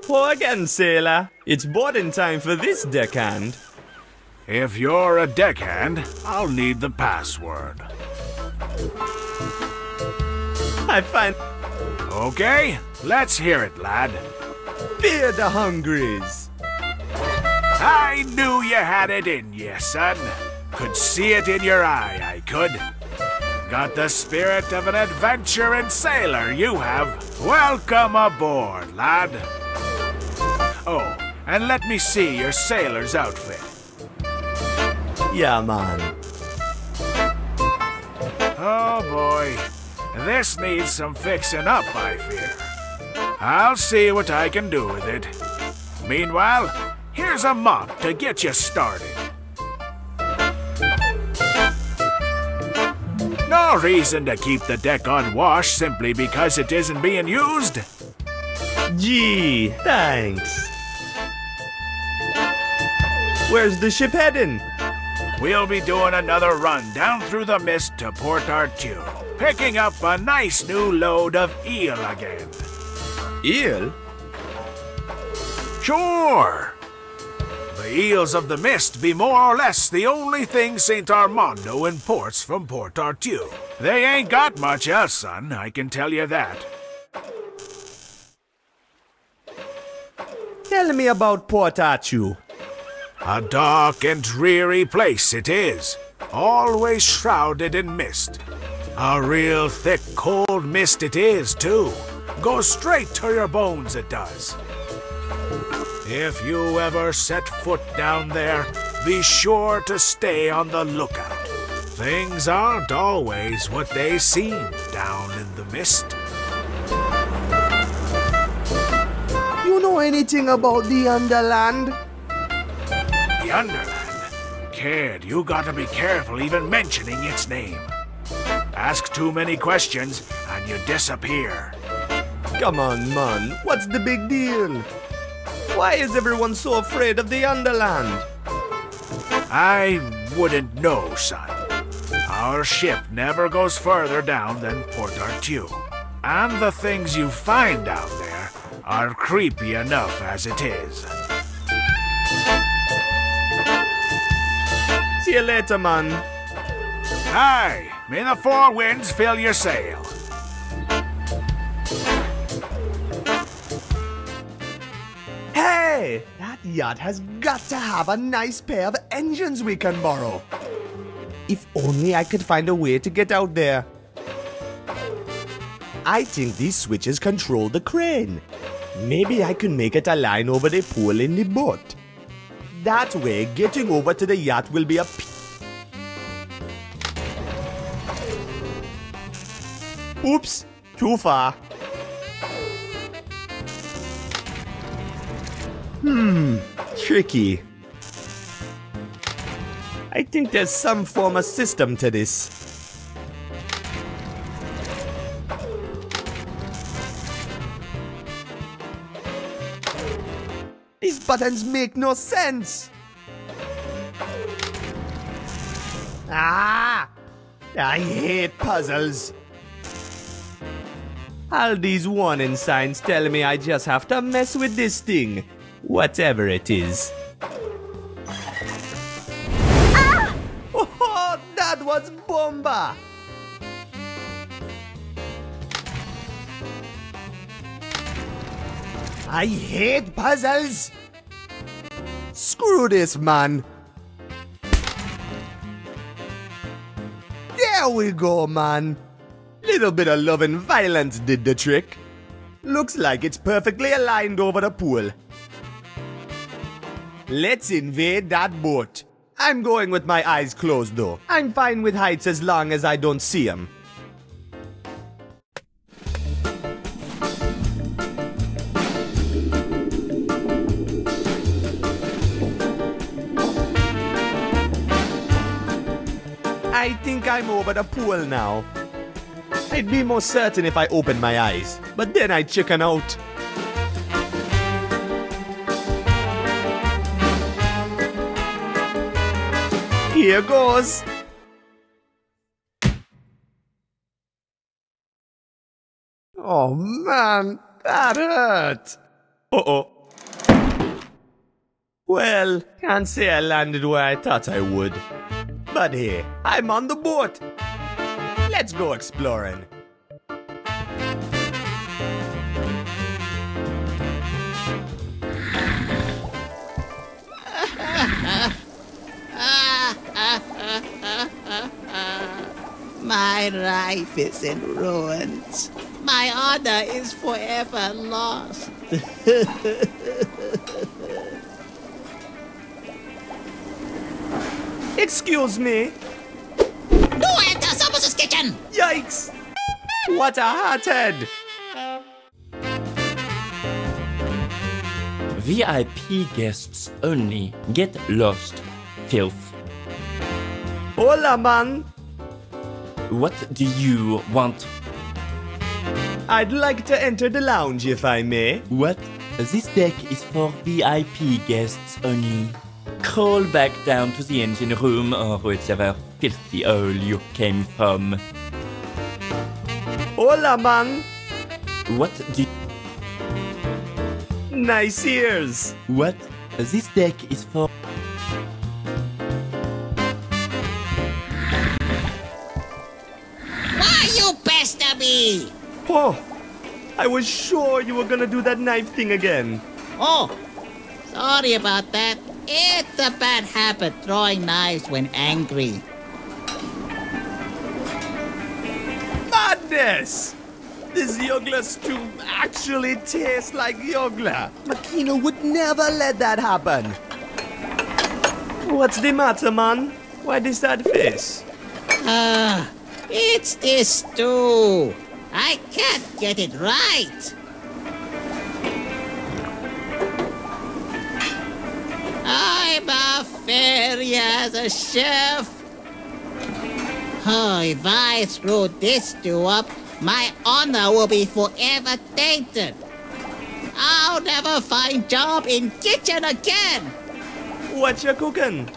Pour again, sailor. It's boarding time for this deckhand. If you're a deckhand, I'll need the password. I find... Okay, let's hear it, lad. Fear the hungries. I knew you had it in you, son. Could see it in your eye, I could. Got the spirit of an adventuring sailor, you have. Welcome aboard, lad. Oh, and let me see your sailor's outfit. Yeah, man. Oh boy, this needs some fixing up, I fear. I'll see what I can do with it. Meanwhile, here's a mop to get you started. No reason to keep the deck unwashed simply because it isn't being used. Gee, thanks. Where's the ship heading? We'll be doing another run down through the mist to Port Artune, picking up a nice new load of eel again. Eel? Sure. The eels of the mist be more or less the only thing St. Armando imports from Port Artune. They ain't got much else, son, I can tell you that. Tell me about Port Artune. A dark and dreary place it is, always shrouded in mist. A real thick, cold mist it is, too. Goes straight to your bones, it does. If you ever set foot down there, be sure to stay on the lookout. Things aren't always what they seem down in the mist. You know anything about the Underland? The Underland? Kid, you gotta be careful even mentioning its name. Ask too many questions and you disappear. Come on, man. What's the big deal? Why is everyone so afraid of the Underland? I wouldn't know, son. Our ship never goes further down than Port Artune. And the things you find down there are creepy enough as it is. See you later, man. Aye, may the four winds fill your sail. Hey! That yacht has got to have a nice pair of engines we can borrow. If only I could find a way to get out there. I think these switches control the crane. Maybe I can make it align over the pole in the boat. That way, getting over to the yacht will be a Oops, too far. Tricky. I think there's some form of system to this. These buttons make no sense. Ah! I hate puzzles. All these warning signs tell me I just have to mess with this thing, whatever it is. Ah! Oh, that was bomba! I hate puzzles! Screw this, man! There we go, man! Little bit of love and violence did the trick. Looks like it's perfectly aligned over the pool. Let's invade that boat. I'm going with my eyes closed though. I'm fine with heights as long as I don't see them. I think I'm over the pool now. I'd be more certain if I opened my eyes, but then I'd chicken out. Here goes. Oh man, that hurt. Uh-oh. Well, can't say I landed where I thought I would. But hey, I'm on the boat. Let's go exploring. My life is in ruins. My honor is forever lost. Excuse me. No enter Samus's kitchen! Yikes! What a hothead! VIP guests only. Get lost, filth. Hola, man. What do you want? I'd like to enter the lounge if I may. What? This deck is for VIP guests only. Crawl back down to the engine room or whichever filthy hole you came from. Hola, man. What do Nice ears. What? This deck is for... Why you pester me? Oh, I was sure you were gonna do that knife thing again. Oh, sorry about that. It's a bad habit throwing knives when angry. Madness! This Yogla stew actually tastes like Yogla. Makino would never let that happen. What's the matter, man? Why this sad face? It's this stew. I can't get it right. I'm a failure as a chef. Oh, if I screw this stew up, my honor will be forever tainted. I'll never find job in kitchen again. What you cooking?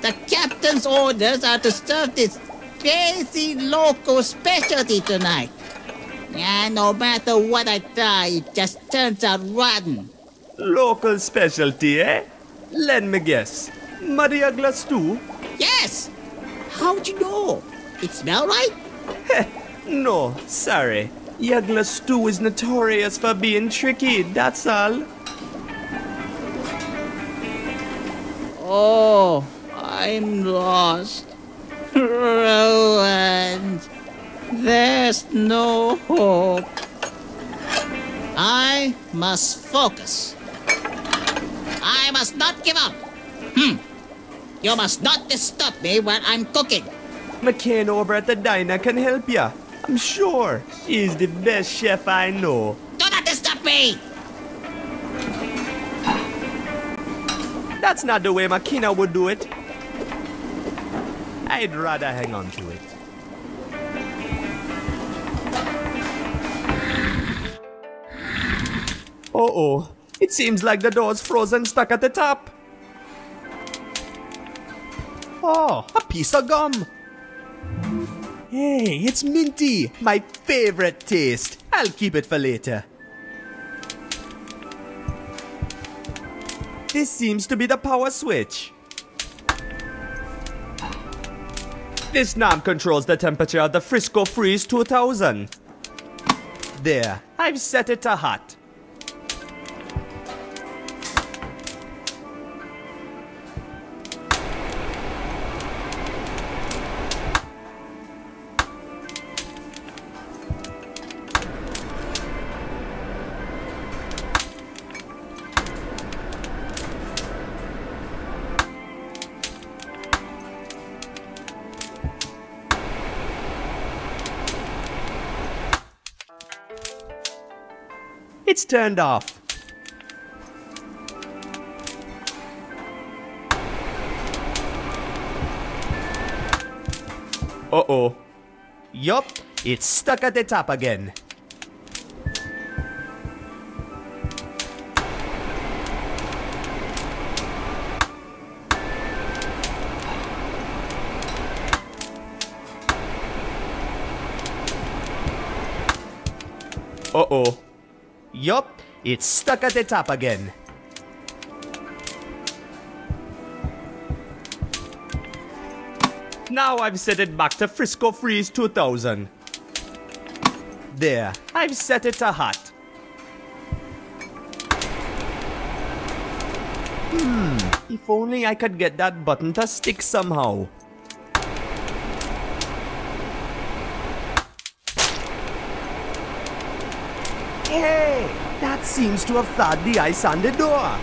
The captain's orders are to serve this crazy local specialty tonight. And no matter what I try, it just turns out rotten. Local specialty, eh? Let me guess. Mariagla stew? Yes! How'd you know? It smell right? Heh, no, sorry. Yagla stew is notorious for being tricky, that's all. Oh, I'm lost. Ruined. There's no hope. I must focus. I must not give up. You must not disturb me when I'm cooking. McCain over at the diner can help ya. I'm sure she's the best chef I know. Do not disturb me! That's not the way Makina would do it. I'd rather hang on to it. Uh-oh. It seems like the door's frozen stuck at the top. Oh, a piece of gum. Hey, it's minty. My favorite taste. I'll keep it for later. This seems to be the power switch. This knob controls the temperature of the Frisco Freeze 2000. There, I've set it to hot. It's turned off. Uh-oh. Yup, it's stuck at the top again. Uh-oh. Yup, it's stuck at the top again. Now I've set it back to Frisco Freeze 2000. There, I've set it to hot. If only I could get that button to stick somehow. Hey, that seems to have thawed the ice on the door.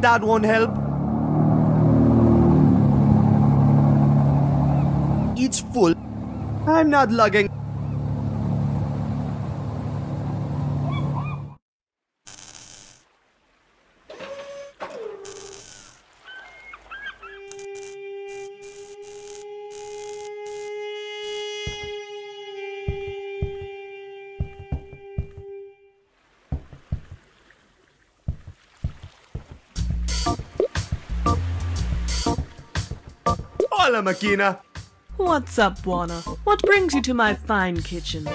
That won't help. It's full. I'm not lugging. Hola, Makina. What's up, Buona? What brings you to my fine kitchen?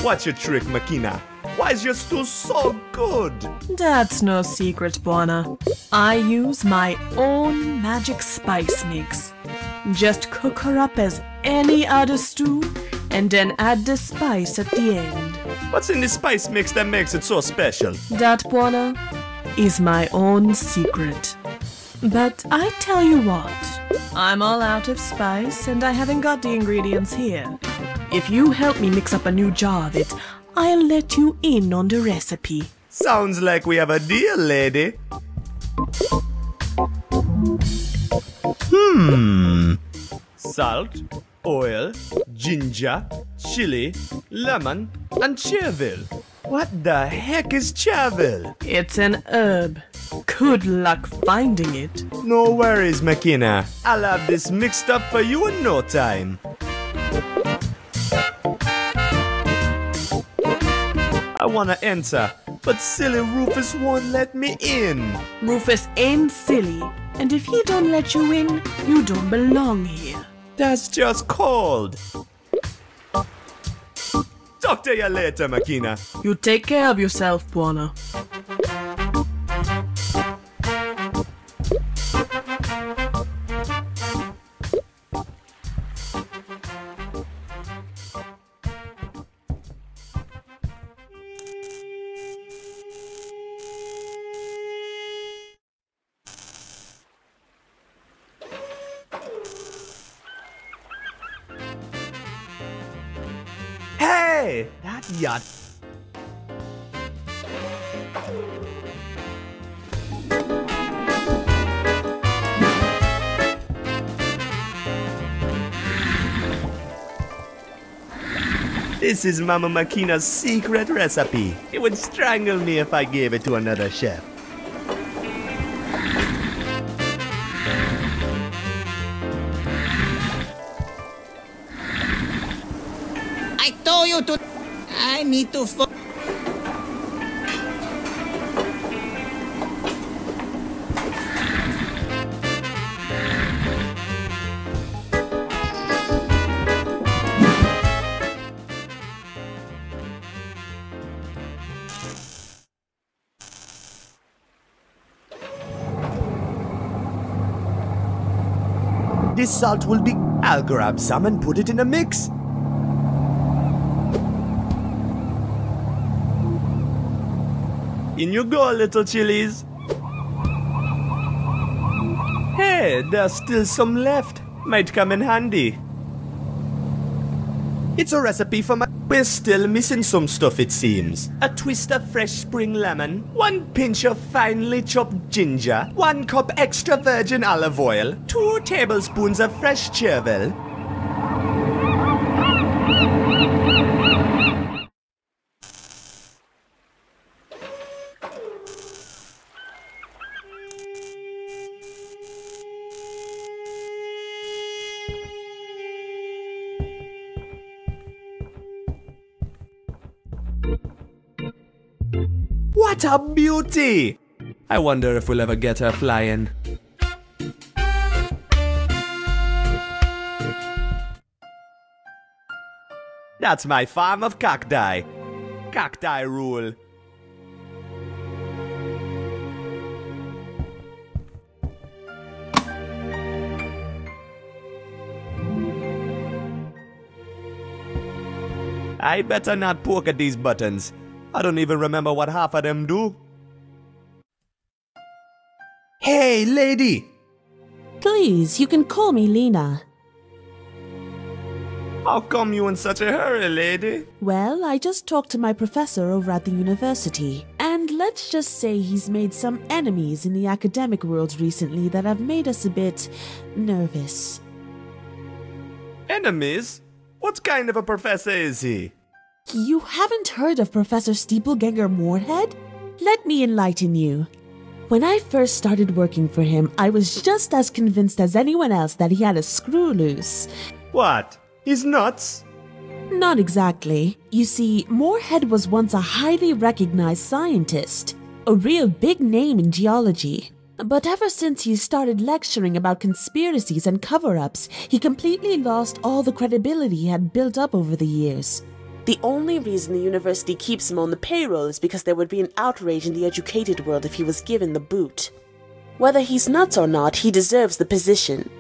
What's your trick, Makina? Why is your stew so good? That's no secret, Buona. I use my own magic spice mix. Just cook her up as any other stew, and then add the spice at the end. What's in the spice mix that makes it so special? That, Buona, is my own secret. But I tell you what, I'm all out of spice and I haven't got the ingredients here. If you help me mix up a new jar of it, I'll let you in on the recipe. Sounds like we have a deal, lady. Salt, oil, ginger, chili, lemon, and chervil. What the heck is chervil? It's an herb. Good luck finding it. No worries, Makina. I'll have this mixed up for you in no time. I wanna enter, but silly Rufus won't let me in. Rufus ain't silly, and if he don't let you in, you don't belong here. That's just cold. Talk to you later, Makina. You take care of yourself, Buona. Hey, that yacht. This is Mama Makina's secret recipe. It would strangle me if I gave it to another chef. I told you to... I need to... This salt will be... I'll grab some and put it in a mix. In you go, little chilies. Hey, there's still some left. Might come in handy. It's a recipe for my... We're still missing some stuff, it seems. A twist of fresh spring lemon, 1 pinch of finely chopped ginger, 1 cup extra virgin olive oil, 2 tablespoons of fresh chervil. What a beauty! I wonder if we'll ever get her flying. That's my farm of cacti. Cacti rule. I better not poke at these buttons. I don't even remember what half of them do. Hey, lady! Please, you can call me Lena. How come you in such a hurry, lady? Well, I just talked to my professor over at the university, and let's just say he's made some enemies in the academic world recently that have made us a bit nervous. Enemies? What kind of a professor is he? You haven't heard of Professor Steepleganger Moorhead? Let me enlighten you. When I first started working for him, I was just as convinced as anyone else that he had a screw loose. What? He's nuts? Not exactly. You see, Moorhead was once a highly recognized scientist, a real big name in geology. But ever since he started lecturing about conspiracies and cover-ups, he completely lost all the credibility he had built up over the years. The only reason the university keeps him on the payroll is because there would be an outrage in the educated world if he was given the boot. Whether he's nuts or not, he deserves the position.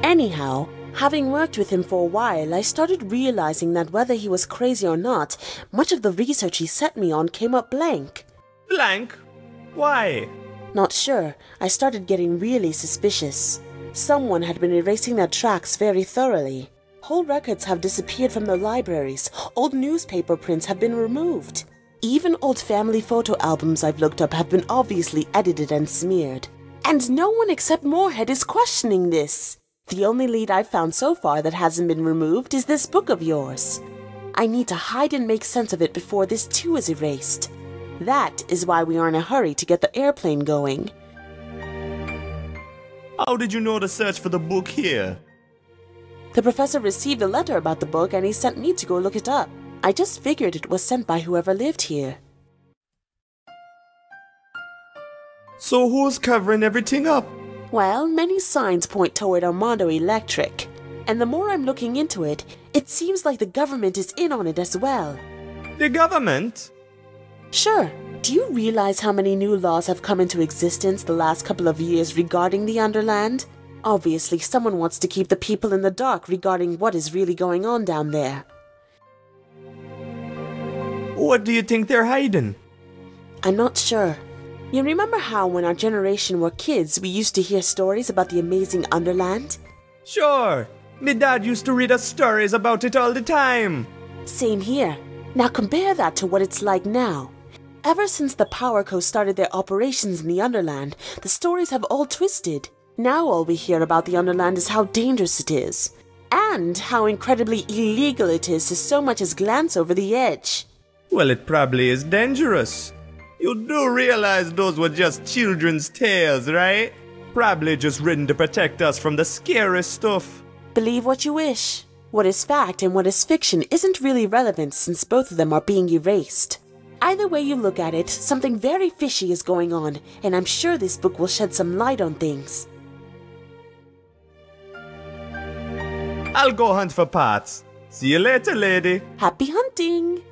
Anyhow, having worked with him for a while, I started realizing that whether he was crazy or not, much of the research he set me on came up blank. Blank? Why? Not sure. I started getting really suspicious. Someone had been erasing their tracks very thoroughly. Whole records have disappeared from the libraries. Old newspaper prints have been removed. Even old family photo albums I've looked up have been obviously edited and smeared. And no one except Moorhead is questioning this. The only lead I've found so far that hasn't been removed is this book of yours. I need to hide and make sense of it before this too is erased. That is why we are in a hurry to get the airplane going. How did you know to search for the book here? The professor received a letter about the book and he sent me to go look it up. I just figured it was sent by whoever lived here. So who's covering everything up? Well, many signs point toward Armando Electric. And the more I'm looking into it, it seems like the government is in on it as well. The government? Sure. Do you realize how many new laws have come into existence the last couple of years regarding the Underland? Obviously, someone wants to keep the people in the dark regarding what is really going on down there. What do you think they're hiding? I'm not sure. You remember how when our generation were kids, we used to hear stories about the amazing Underland? Sure. My dad used to read us stories about it all the time. Same here. Now compare that to what it's like now. Ever since the Power Coast started their operations in the Underland, the stories have all twisted. Now all we hear about the Underland is how dangerous it is, and how incredibly illegal it is to so much as glance over the edge. Well, it probably is dangerous. You do realize those were just children's tales, right? Probably just written to protect us from the scary stuff. Believe what you wish. What is fact and what is fiction isn't really relevant since both of them are being erased. Either way you look at it, something very fishy is going on, and I'm sure this book will shed some light on things. I'll go hunt for parts. See you later, lady. Happy hunting!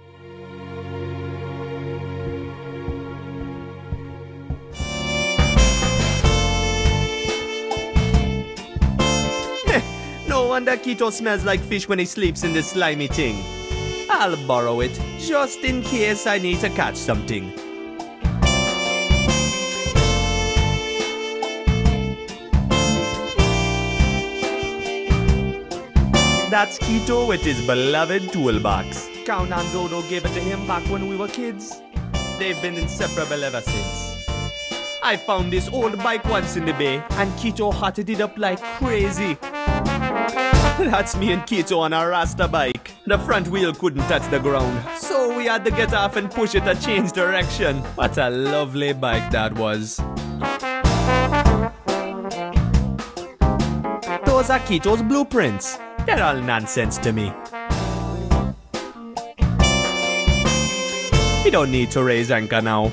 No wonder Keto smells like fish when he sleeps in this slimy thing. I'll borrow it, just in case I need to catch something. That's Keto with his beloved toolbox. Count and Dodo gave it to him back when we were kids. They've been inseparable ever since. I found this old bike once in the bay, and Keto hotted it up like crazy. That's me and Keto on a Rasta bike. The front wheel couldn't touch the ground, so we had to get off and push it to change direction. What a lovely bike that was. Those are Keto's blueprints. They're all nonsense to me. We don't need to raise anchor now.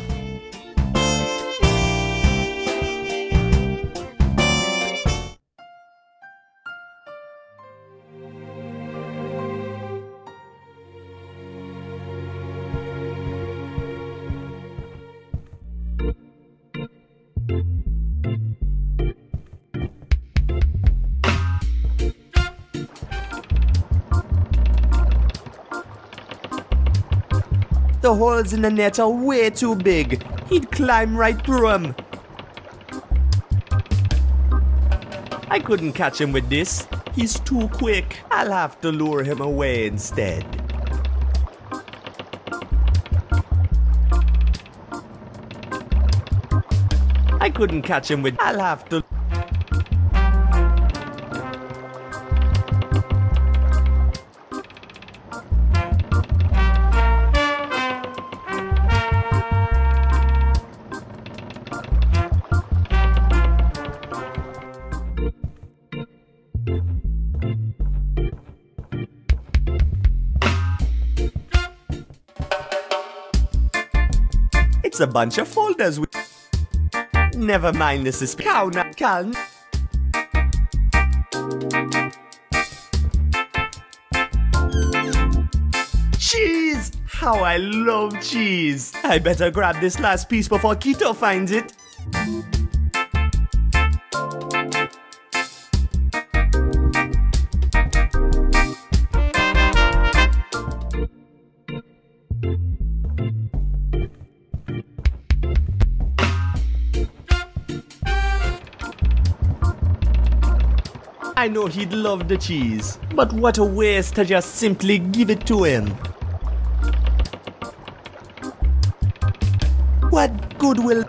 The holes in the net are way too big. He'd climb right through them. I couldn't catch him with this. He's too quick. I'll have to lure him away instead. I couldn't catch him with... I'll have to... It's a bunch of folders with... Never mind, this is calm. Cheese! How I love cheese! I better grab this last piece before Keto finds it. I know he'd love the cheese, but what a waste to just simply give it to him. What good will...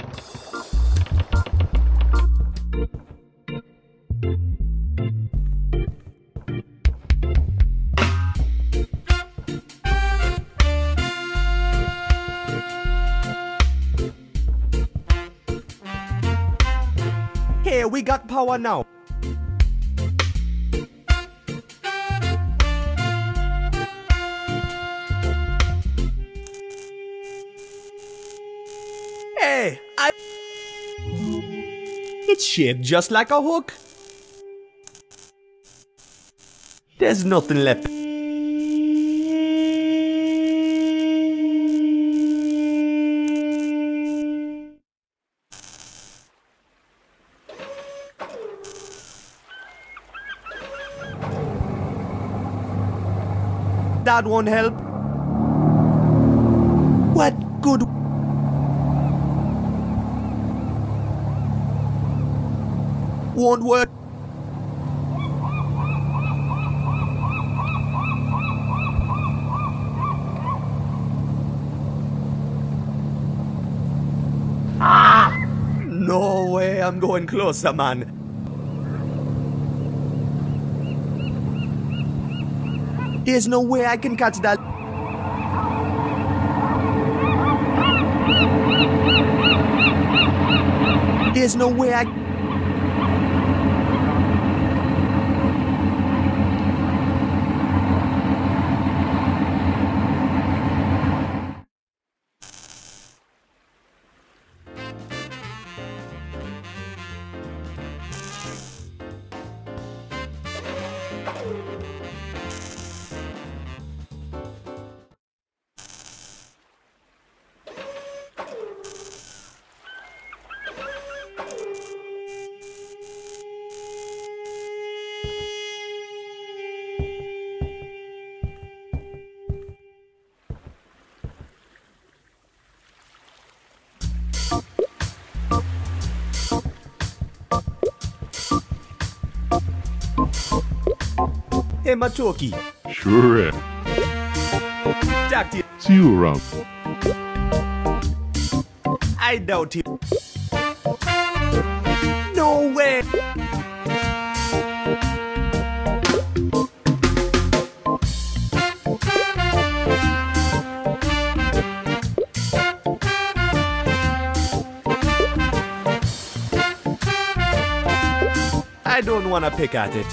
Hey, we got power now. Hey, It's shaped just like a hook. There's nothing left. That won't help. What good? Won't work. No way, I'm going closer, man. There's no way I can catch that. There's no way I... Hey, Matoki. Sure. Talk to you. See you around. I doubt it. No way. I don't want to pick at it.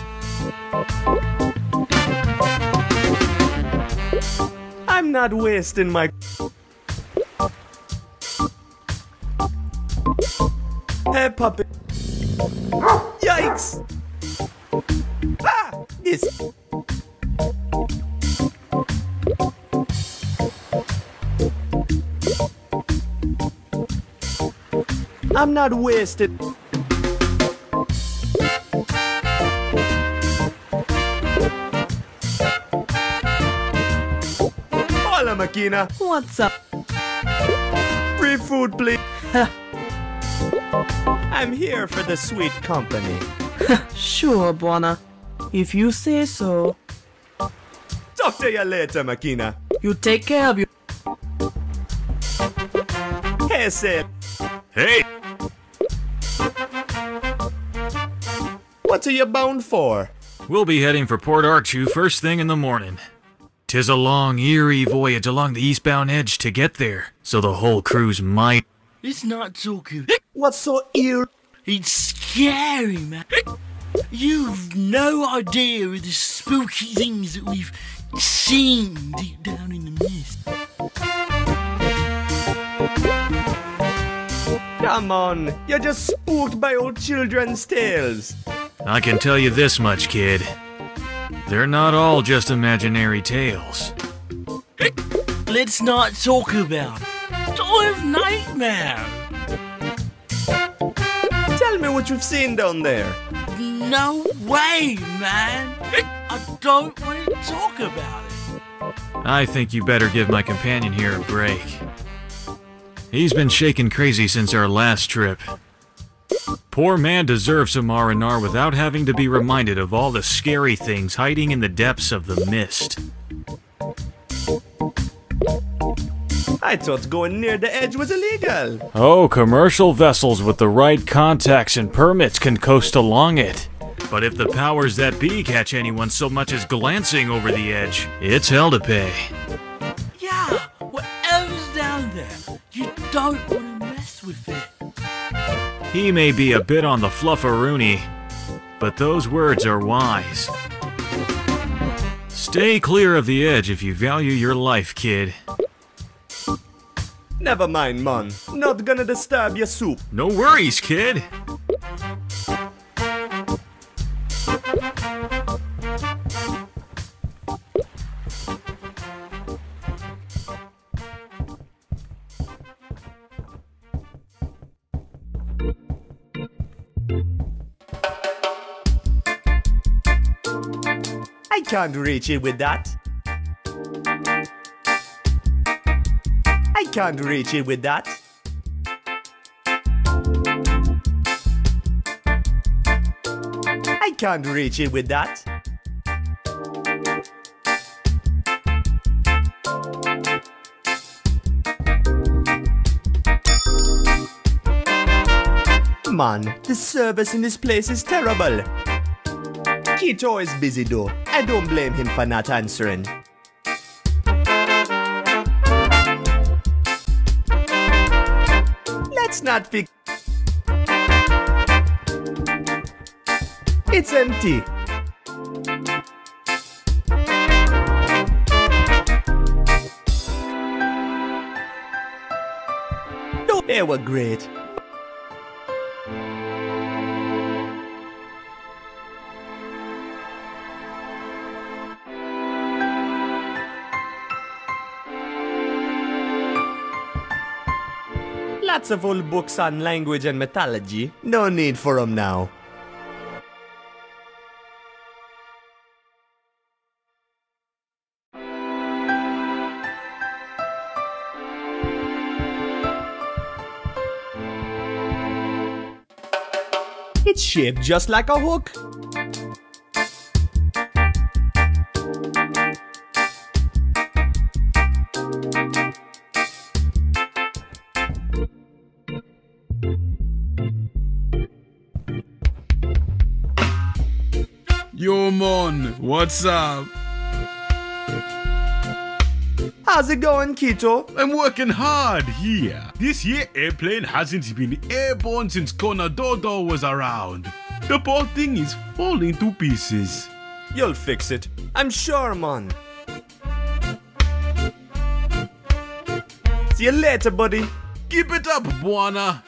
I'm not wasting my... Hey, puppy. Yikes! Ah! This. I'm not wasted. Hola, Makina. What's up? Free food, please. I'm here for the sweet company. Sure, Buona. If you say so. Talk to you later, Makina. You take care of you. Hey, Sid. Hey! What are you bound for? We'll be heading for Port Archu first thing in the morning. 'Tis a long, eerie voyage along the eastbound edge to get there, so the whole cruise might... It's not so good. What's so eerie? It's scary, man. You've no idea of the spooky things that we've seen deep down in the mist. Come on, you're just spooked by old children's tales. I can tell you this much, kid. They're not all just imaginary tales. Let's not talk about it. Sort of nightmare. Tell me what you've seen down there. No way, man. I don't want to talk about it. I think you better give my companion here a break. He's been shaking crazy since our last trip. Poor man deserves some R&R without having to be reminded of all the scary things hiding in the depths of the mist. I thought going near the edge was illegal. Oh, commercial vessels with the right contacts and permits can coast along it. But if the powers that be catch anyone so much as glancing over the edge, it's hell to pay. Yeah, whatever's down there, you don't want to mess with it. He may be a bit on the flufferoonie, but those words are wise. Stay clear of the edge if you value your life, kid. Never mind, man. Not gonna disturb your soup. No worries, kid. I can't reach it with that. I can't reach it with that. I can't reach it with that. Man, the service in this place is terrible. Kito is busy though. I don't blame him for not answering. Let's not fix. It's empty. No, they were great. Lots of old books on language and mythology. No need for them now. It's shaped just like a hook. Yo, man, what's up? How's it going, Kito? I'm working hard here. This here airplane hasn't been airborne since Conadodo was around. The poor thing is falling to pieces. You'll fix it. I'm sure, man. See you later, buddy. Keep it up, Buona.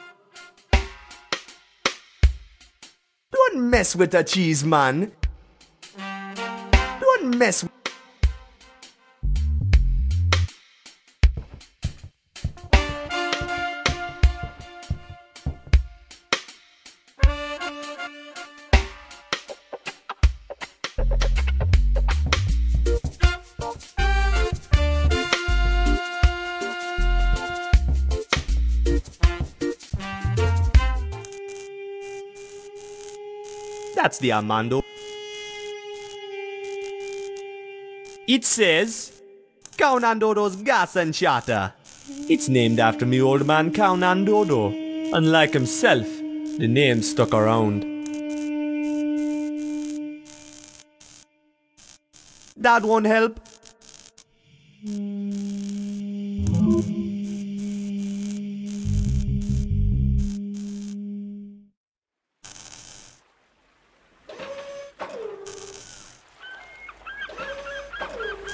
Don't mess with the cheese, man. Don't mess with... That's the Armando. It says, Count Andodo's gas and chatter. It's named after me old man Count Andodo. Unlike himself, the name stuck around. That won't help.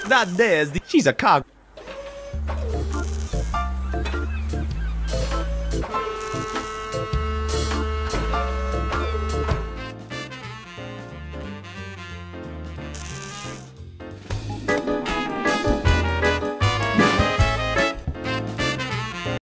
That there's the... She's a cog.